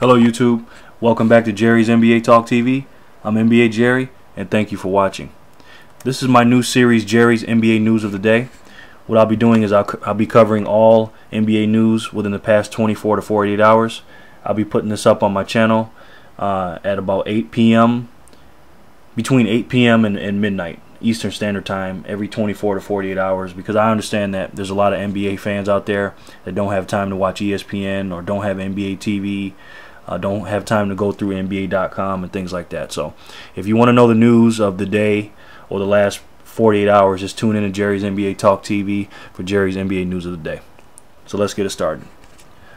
Hello YouTube, welcome back to Jerry's NBA Talk TV. I'm NBA Jerry and thank you for watching. This is my new series, Jerry's NBA News of the Day. What I'll be doing is I'll be covering all NBA news within the past 24 to 48 hours. I'll be putting this up on my channel at about 8 p.m. between 8 p.m. and midnight Eastern Standard Time every 24 to 48 hours, because I understand that there's a lot of NBA fans out there that don't have time to watch ESPN or don't have NBA TV, don't have time to go through NBA.com and things like that. So if you want to know the news of the day or the last 48 hours, just tune in to Jerry's NBA Talk TV for Jerry's NBA News of the Day. So let's get it started.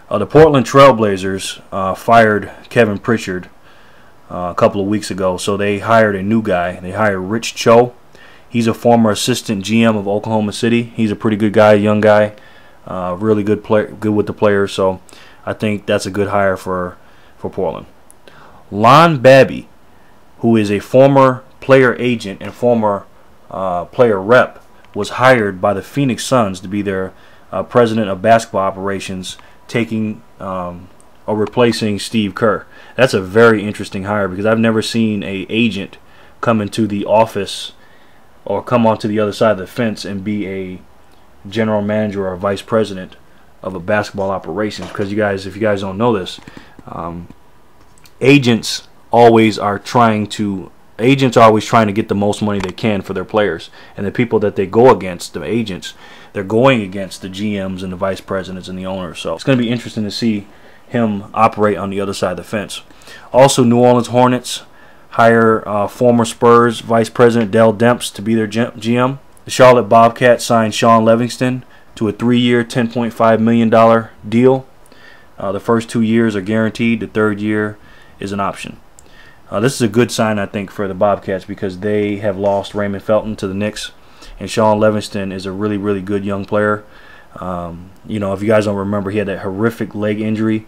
The Portland Trail Blazers fired Kevin Pritchard a couple of weeks ago, so they hired a new guy. They hired Rich Cho. He's a former assistant GM of Oklahoma City. He's a pretty good guy, young guy, really good player, good with the players. So I think that's a good hire for Portland. Lon Babby, who is a former player agent and former player rep, was hired by the Phoenix Suns to be their president of basketball operations, taking or replacing Steve Kerr. That's a very interesting hire, because I've never seen an agent come into the office or come onto the other side of the fence and be a general manager or vice president of a basketball operations. Because if you guys don't know this, agents are always trying to get the most money they can for their players, and the people that they go against, the agents, they're going against the GMs and the vice presidents and the owners. So it's going to be interesting to see him operate on the other side of the fence. Also, New Orleans Hornets hire former Spurs vice president Dell Demps to be their GM. The Charlotte Bobcats signed Sean Livingston to a 3-year, $10.5 million deal. The first 2 years are guaranteed. The third year is an option. This is a good sign, I think, for the Bobcats, because they have lost Raymond Felton to the Knicks, and Sean Livingston is a really, really good young player. You know, if you guys don't remember, he had that horrific leg injury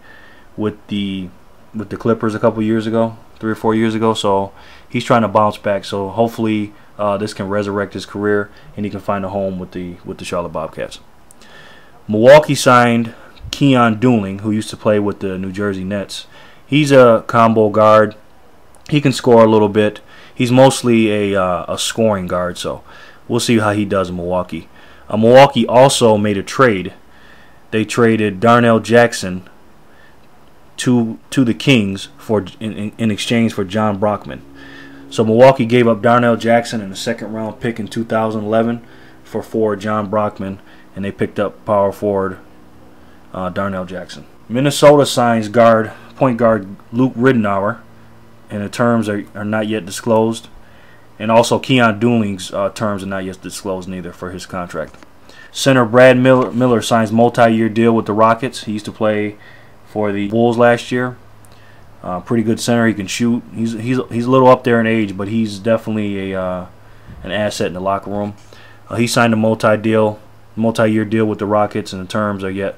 with the Clippers a couple years ago, 3 or 4 years ago. So he's trying to bounce back. So hopefully this can resurrect his career and he can find a home with the Charlotte Bobcats. Milwaukee signed Keyon Dooling, who used to play with the New Jersey Nets. He's a combo guard. He can score a little bit. He's mostly a scoring guard, so we'll see how he does in Milwaukee. Milwaukee also made a trade. They traded Darnell Jackson to the Kings in exchange for John Brockman. So Milwaukee gave up Darnell Jackson and a second-round pick in 2011 for John Brockman, and they picked up power forward Darnell Jackson. Minnesota signs point guard Luke Ridnour, and the terms are not yet disclosed. And also Keyon Dooling's terms are not yet disclosed neither for his contract. Center Brad Miller signs multi-year deal with the Rockets. He used to play for the Bulls last year. Pretty good center. He can shoot. He's a little up there in age, but he's definitely an asset in the locker room. He signed a multi-year deal with the Rockets, and the terms are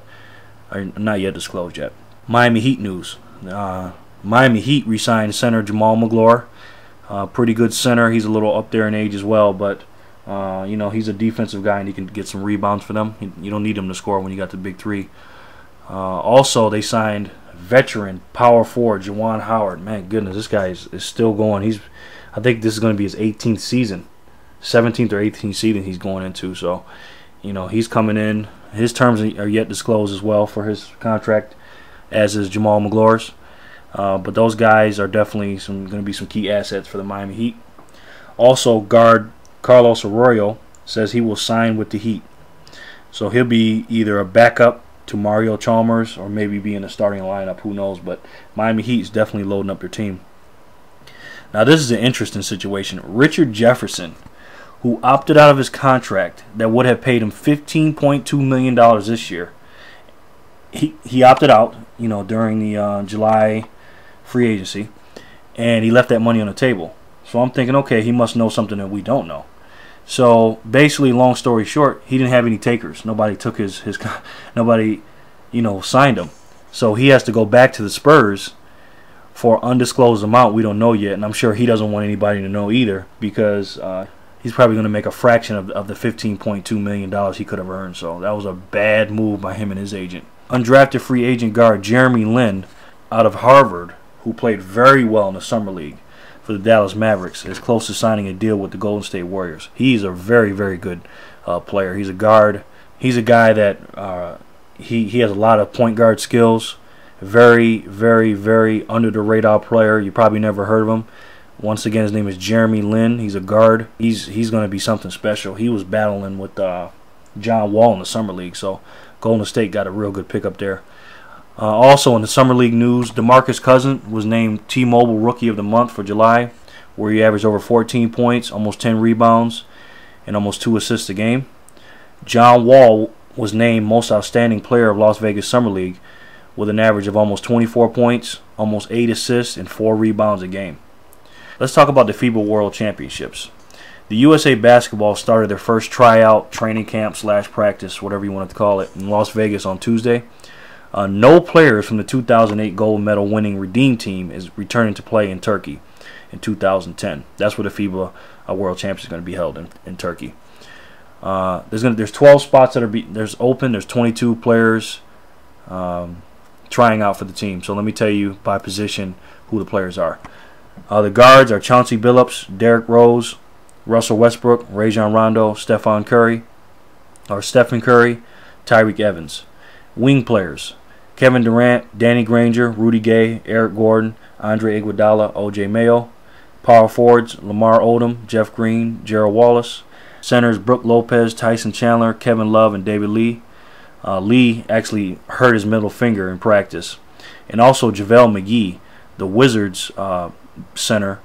not yet disclosed yet. Miami Heat news. Miami Heat re-signed center Jamal Magloire. Pretty good center. He's a little up there in age as well, but you know, he's a defensive guy and he can get some rebounds for them. You don't need him to score when you got the big three. Also, they signed veteran power forward Juwan Howard. Man, goodness, this guy is still going. I think this is going to be his 18th season, 17th or 18th season he's going into. So, you know, he's coming in. His terms are yet disclosed as well for his contract, as is Jamal Magloire's. But those guys are definitely going to be some key assets for the Miami Heat. Also, guard Carlos Arroyo says he will sign with the Heat. So he'll be either a backup to Mario Chalmers or maybe be in the starting lineup. Who knows? But Miami Heat is definitely loading up their team. Now, this is an interesting situation. Richard Jefferson, who opted out of his contract that would have paid him $15.2 million this year, he opted out, you know, during the July free agency, and he left that money on the table. So I'm thinking, okay, he must know something that we don't know. So basically, long story short, he didn't have any takers. Nobody took his nobody, you know, signed him. So he has to go back to the Spurs for undisclosed amount we don't know yet, and I'm sure he doesn't want anybody to know either, because he's probably going to make a fraction of the $15.2 million he could have earned. So that was a bad move by him and his agent. Undrafted free agent guard Jeremy Lin out of Harvard who played very well in the summer league for the Dallas Mavericks, is close to signing a deal with the Golden State Warriors. He's a very, very good player. He's a guard. He's a guy that he has a lot of point guard skills. Very, very, very under the radar player. You probably never heard of him. Once again, his name is Jeremy Lin. He's a guard. He's going to be something special. He was battling with John Wall in the summer league, so Golden State got a real good pickup there. Also in the summer league news, DeMarcus Cousins was named T-Mobile Rookie of the Month for July, where he averaged over 14 points, almost 10 rebounds, and almost 2 assists a game. John Wall was named Most Outstanding Player of Las Vegas Summer League with an average of almost 24 points, almost 8 assists, and 4 rebounds a game. Let's talk about the FIBA World Championships. The USA Basketball started their first tryout, training camp / practice, whatever you want to call it, in Las Vegas on Tuesday. No players from the 2008 gold medal winning Redeem team is returning to play in Turkey in 2010. That's where the FIBA World Championships is going to be held in Turkey. There's 12 spots that are open. There's 22 players trying out for the team. So let me tell you by position who the players are. The guards are Chauncey Billups, Derrick Rose, Russell Westbrook, Rajon Rondo, Stephen Curry, Tyreke Evans. Wing players: Kevin Durant, Danny Granger, Rudy Gay, Eric Gordon, Andre Iguodala, O.J. Mayo. Power forwards: Lamar Odom, Jeff Green, Gerald Wallace. Centers: Brook Lopez, Tyson Chandler, Kevin Love, and David Lee. Lee actually hurt his middle finger in practice. And also JaVale McGee, the Wizards center,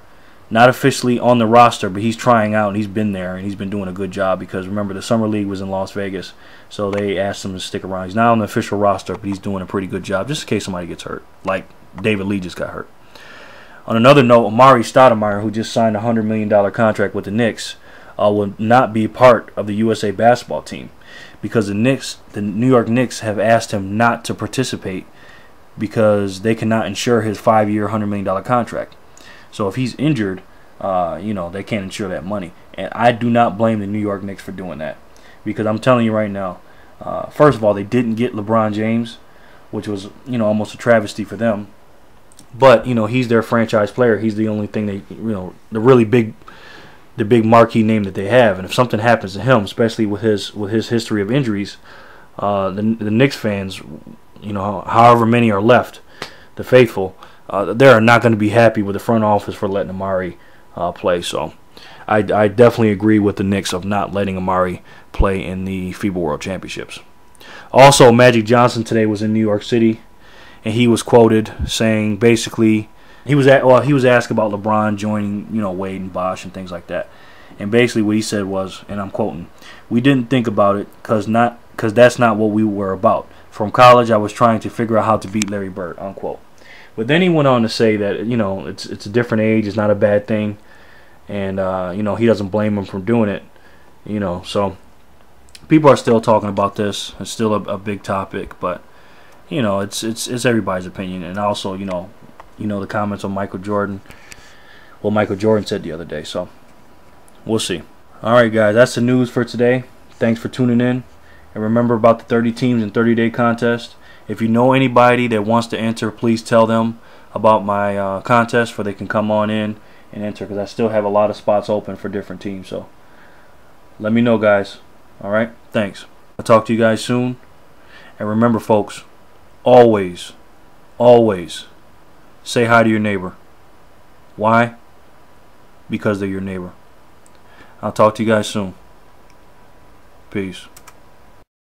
not officially on the roster, but he's trying out and he's been there and he's been doing a good job because remember the summer league was in Las Vegas, so they asked him to stick around. He's not on the official roster, but he's doing a pretty good job just in case somebody gets hurt, like David Lee just got hurt. On another note, Amari Stoudemire, who just signed a $100 million contract with the Knicks, will not be part of the USA basketball team because the New York Knicks have asked him not to participate because they cannot insure his 5-year, $100 million contract. So if he's injured, they can't insure that money. And I do not blame the New York Knicks for doing that because I'm telling you right now, first of all, they didn't get LeBron James, which was, almost a travesty for them. But, he's their franchise player. He's the only thing the big marquee name that they have. And if something happens to him, especially with his history of injuries, the Knicks fans, however many are left, the faithful, they are not going to be happy with the front office for letting Amari play. So I definitely agree with the Knicks of not letting Amari play in the FIBA World Championships. Also, Magic Johnson today was in New York City, and he was quoted saying basically he was asked about LeBron joining Wade and Bosh and things like that, and basically what he said was, and I'm quoting, "We didn't think about it because that's not what we were about. From college, I was trying to figure out how to beat Larry Bird," unquote. But then he went on to say that it's a different age, it's not a bad thing, and he doesn't blame him for doing it. So people are still talking about this. It's still a big topic, but it's everybody's opinion. And also the comments on Michael Jordan. What Michael Jordan said the other day. So we'll see. All right, guys, that's the news for today. Thanks for tuning in, and remember about the 30 teams and 30-day contest. If you know anybody that wants to enter, please tell them about my contest so they can come on in and enter because I still have a lot of spots open for different teams. So let me know, guys. All right? Thanks. I'll talk to you guys soon. And remember, folks, always, always say hi to your neighbor. Why? Because they're your neighbor. I'll talk to you guys soon. Peace.